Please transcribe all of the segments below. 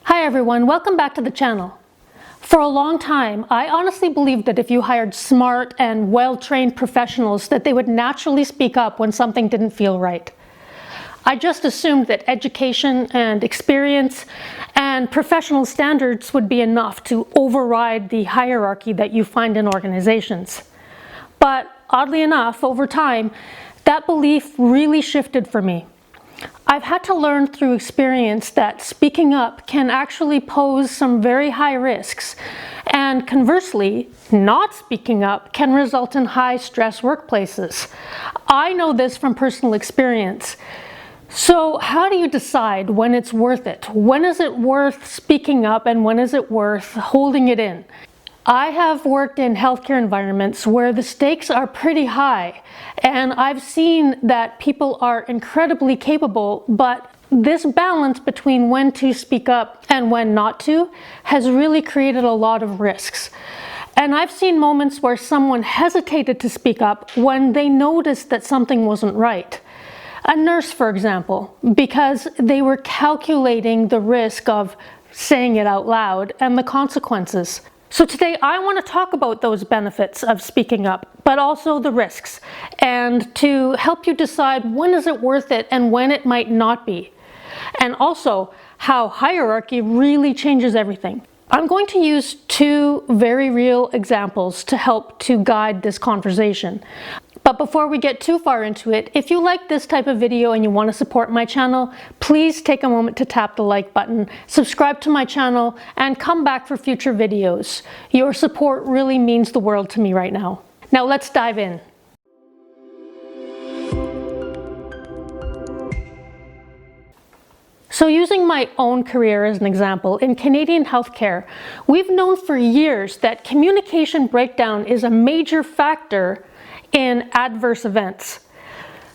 Hi everyone, welcome back to the channel. For a long time, I honestly believed that if you hired smart and well-trained professionals, that they would naturally speak up when something didn't feel right. I just assumed that education and experience and professional standards would be enough to override the hierarchy that you find in organizations. But oddly enough, over time, that belief really shifted for me. I've had to learn through experience that speaking up can actually pose some very high risks, and conversely, not speaking up can result in high-stress workplaces. I know this from personal experience. So how do you decide when it's worth it? When is it worth speaking up and when is it worth holding it in? I have worked in healthcare environments where the stakes are pretty high, and I've seen that people are incredibly capable, but this balance between when to speak up and when not to has really created a lot of risks. And I've seen moments where someone hesitated to speak up when they noticed that something wasn't right. A nurse, for example, because they were calculating the risk of saying it out loud and the consequences. So today I want to talk about those benefits of speaking up, but also the risks, and to help you decide when is it worth it and when it might not be. And also how hierarchy really changes everything. I'm going to use two very real examples to help to guide this conversation. But before we get too far into it, if you like this type of video and you want to support my channel, please take a moment to tap the like button, subscribe to my channel, and come back for future videos. Your support really means the world to me right now. Now let's dive in. So using my own career as an example, in Canadian healthcare, we've known for years that communication breakdown is a major factor in adverse events.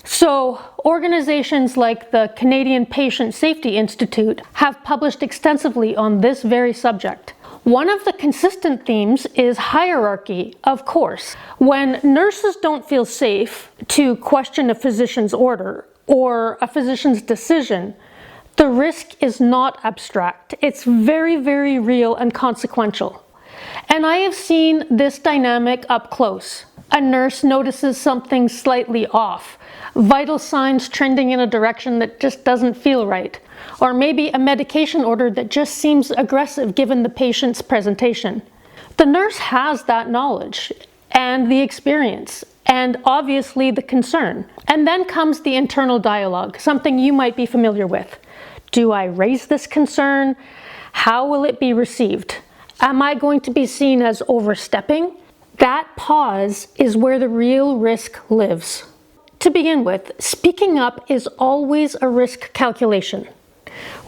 So organizations like the Canadian Patient Safety Institute have published extensively on this very subject. One of the consistent themes is hierarchy, of course. When nurses don't feel safe to question a physician's order or a physician's decision, the risk is not abstract. It's very, very real and consequential. And I have seen this dynamic up close. A nurse notices something slightly off, vital signs trending in a direction that just doesn't feel right, or maybe a medication order that just seems aggressive given the patient's presentation. The nurse has that knowledge and the experience, and obviously the concern. And then comes the internal dialogue, something you might be familiar with. Do I raise this concern? How will it be received? Am I going to be seen as overstepping? That pause is where the real risk lives. To begin with, speaking up is always a risk calculation.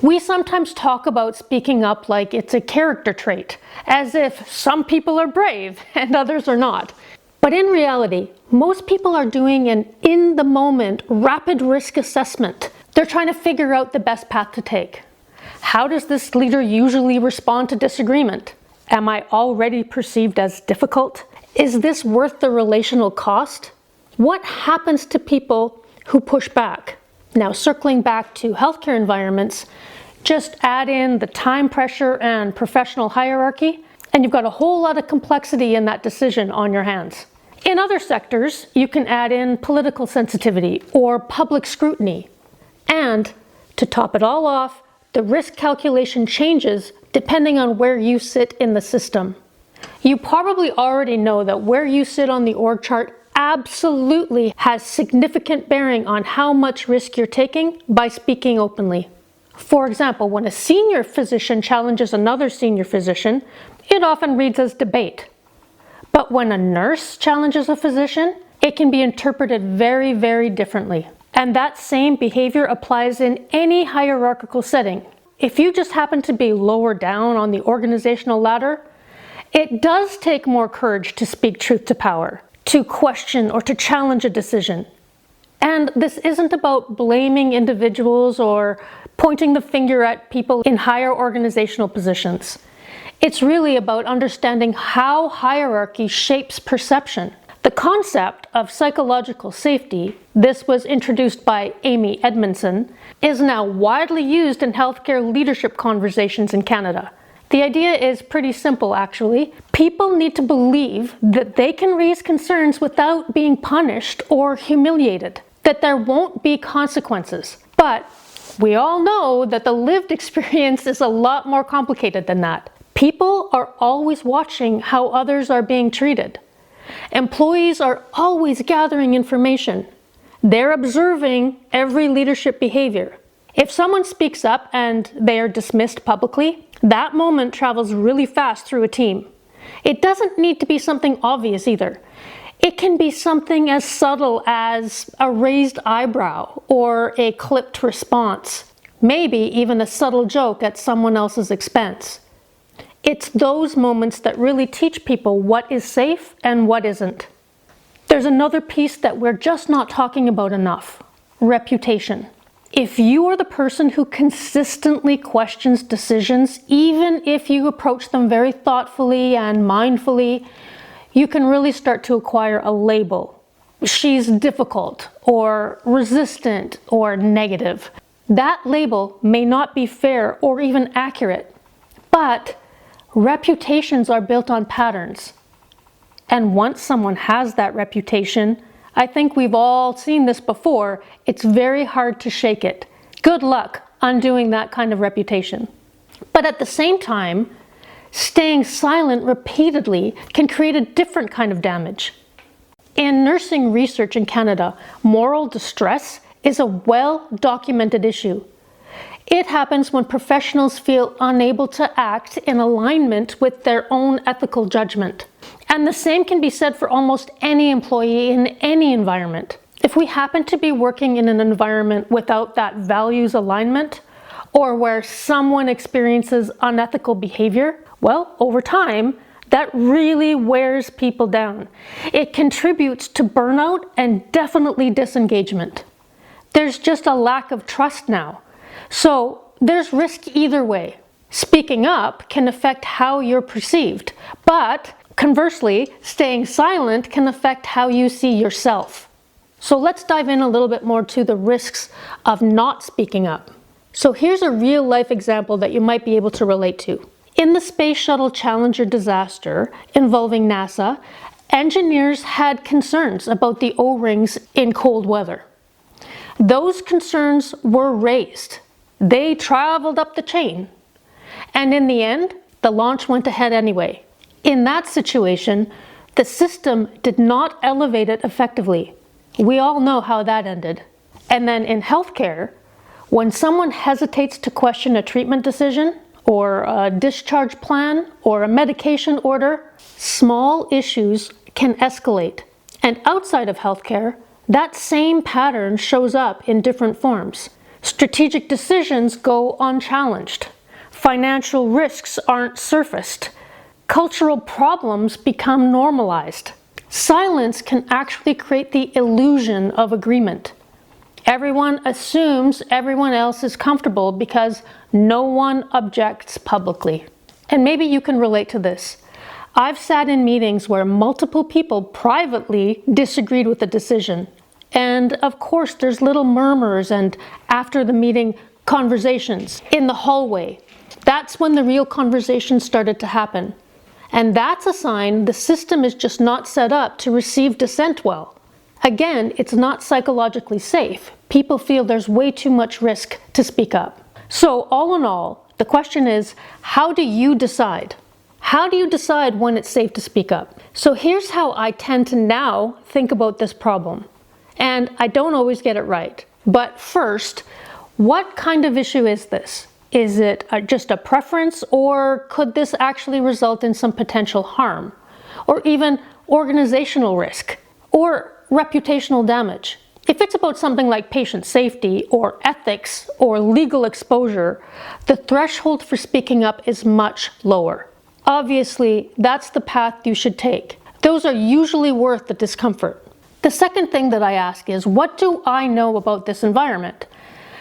We sometimes talk about speaking up like it's a character trait, as if some people are brave and others are not. But in reality, most people are doing an in-the-moment, rapid risk assessment. They're trying to figure out the best path to take. How does this leader usually respond to disagreement? Am I already perceived as difficult? Is this worth the relational cost? What happens to people who push back? Now, circling back to healthcare environments, just add in the time pressure and professional hierarchy, and you've got a whole lot of complexity in that decision on your hands. In other sectors, you can add in political sensitivity or public scrutiny. And to top it all off, the risk calculation changes depending on where you sit in the system. You probably already know that where you sit on the org chart absolutely has significant bearing on how much risk you're taking by speaking openly. For example, when a senior physician challenges another senior physician, it often reads as debate. But when a nurse challenges a physician, it can be interpreted very, very differently. And that same behavior applies in any hierarchical setting. If you just happen to be lower down on the organizational ladder, it does take more courage to speak truth to power, to question or to challenge a decision. And this isn't about blaming individuals or pointing the finger at people in higher organizational positions. It's really about understanding how hierarchy shapes perception. The concept of psychological safety, this was introduced by Amy Edmondson, is now widely used in healthcare leadership conversations in Canada. The idea is pretty simple, actually. People need to believe that they can raise concerns without being punished or humiliated, that there won't be consequences. But we all know that the lived experience is a lot more complicated than that. People are always watching how others are being treated. Employees are always gathering information. They're observing every leadership behavior. If someone speaks up and they are dismissed publicly, that moment travels really fast through a team. It doesn't need to be something obvious either. It can be something as subtle as a raised eyebrow or a clipped response, maybe even a subtle joke at someone else's expense. It's those moments that really teach people what is safe and what isn't. There's another piece that we're just not talking about enough: reputation. If you are the person who consistently questions decisions, even if you approach them very thoughtfully and mindfully, you can really start to acquire a label. She's difficult, or resistant, or negative. That label may not be fair or even accurate, but reputations are built on patterns. And once someone has that reputation, I think we've all seen this before, it's very hard to shake it. Good luck undoing that kind of reputation. But at the same time, staying silent repeatedly can create a different kind of damage. In nursing research in Canada, moral distress is a well-documented issue. It happens when professionals feel unable to act in alignment with their own ethical judgment. And the same can be said for almost any employee in any environment. If we happen to be working in an environment without that values alignment, or where someone experiences unethical behavior, well, over time, that really wears people down. It contributes to burnout and definitely disengagement. There's just a lack of trust now. So there's risk either way. Speaking up can affect how you're perceived, but conversely, staying silent can affect how you see yourself. So let's dive in a little bit more to the risks of not speaking up. So here's a real life example that you might be able to relate to. In the Space Shuttle Challenger disaster involving NASA, engineers had concerns about the O-rings in cold weather. Those concerns were raised. They traveled up the chain. And in the end, the launch went ahead anyway. In that situation, the system did not elevate it effectively. We all know how that ended. And then in healthcare, when someone hesitates to question a treatment decision, or a discharge plan, or a medication order, small issues can escalate. And outside of healthcare, that same pattern shows up in different forms. Strategic decisions go unchallenged. Financial risks aren't surfaced. Cultural problems become normalized. Silence can actually create the illusion of agreement. Everyone assumes everyone else is comfortable because no one objects publicly. And maybe you can relate to this. I've sat in meetings where multiple people privately disagreed with the decision. And of course, there's little murmurs and after the meeting conversations in the hallway. That's when the real conversation started to happen. And that's a sign the system is just not set up to receive dissent well. Again, it's not psychologically safe. People feel there's way too much risk to speak up. So all in all, the question is, how do you decide? How do you decide when it's safe to speak up? So here's how I tend to now think about this problem. And I don't always get it right. But first, what kind of issue is this? Is it just a preference, or could this actually result in some potential harm? Or even organizational risk? Or reputational damage? If it's about something like patient safety, or ethics, or legal exposure, the threshold for speaking up is much lower. Obviously, that's the path you should take. Those are usually worth the discomfort. The second thing that I ask is, what do I know about this environment?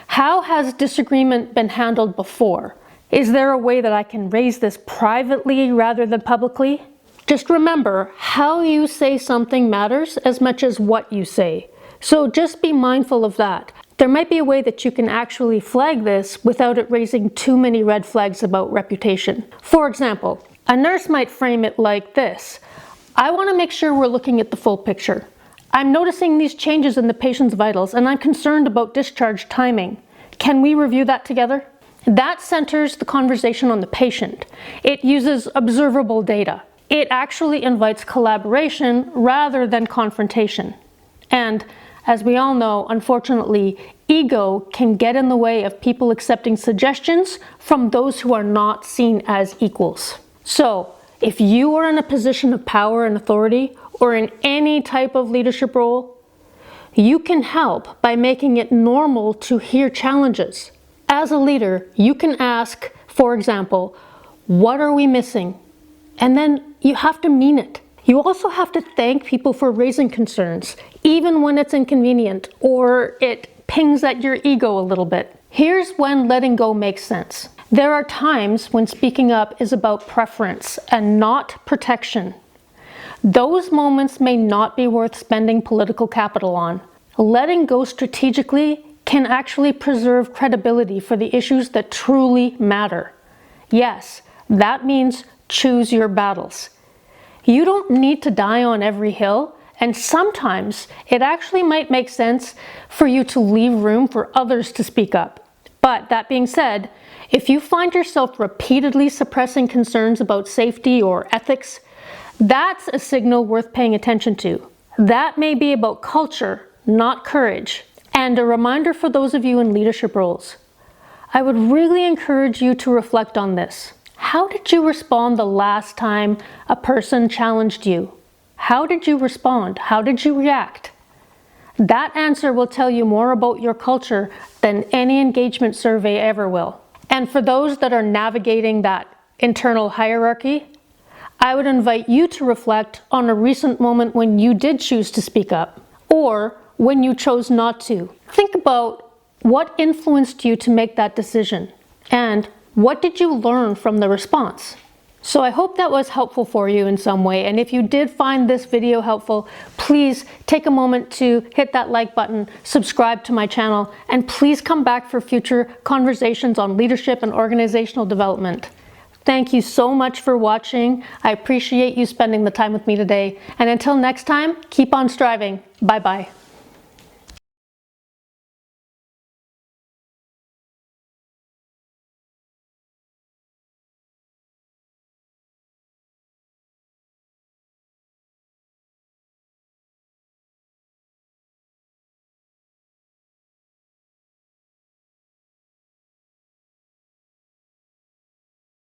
How has disagreement been handled before? Is there a way that I can raise this privately rather than publicly? Just remember, how you say something matters as much as what you say. So just be mindful of that. There might be a way that you can actually flag this without it raising too many red flags about reputation. For example, a nurse might frame it like this: I want to make sure we're looking at the full picture. I'm noticing these changes in the patient's vitals and I'm concerned about discharge timing. Can we review that together? That centers the conversation on the patient. It uses observable data. It actually invites collaboration rather than confrontation. And as we all know, unfortunately, ego can get in the way of people accepting suggestions from those who are not seen as equals. So, if you are in a position of power and authority, or in any type of leadership role, you can help by making it normal to hear challenges. As a leader, you can ask, for example, what are we missing? And then you have to mean it. You also have to thank people for raising concerns, even when it's inconvenient or it pings at your ego a little bit. Here's when letting go makes sense. There are times when speaking up is about preference and not protection. Those moments may not be worth spending political capital on. Letting go strategically can actually preserve credibility for the issues that truly matter. Yes, that means choose your battles. You don't need to die on every hill, and sometimes it actually might make sense for you to leave room for others to speak up. But that being said, if you find yourself repeatedly suppressing concerns about safety or ethics, that's a signal worth paying attention to. That may be about culture, not courage. And a reminder for those of you in leadership roles, I would really encourage you to reflect on this. How did you respond the last time a person challenged you? How did you respond? How did you react? That answer will tell you more about your culture than any engagement survey ever will. And for those that are navigating that internal hierarchy, I would invite you to reflect on a recent moment when you did choose to speak up, or when you chose not to. Think about what influenced you to make that decision, and what did you learn from the response? So I hope that was helpful for you in some way, and if you did find this video helpful, please take a moment to hit that like button, subscribe to my channel, and please come back for future conversations on leadership and organizational development. Thank you so much for watching. I appreciate you spending the time with me today, and until next time, keep on striving. Bye-bye.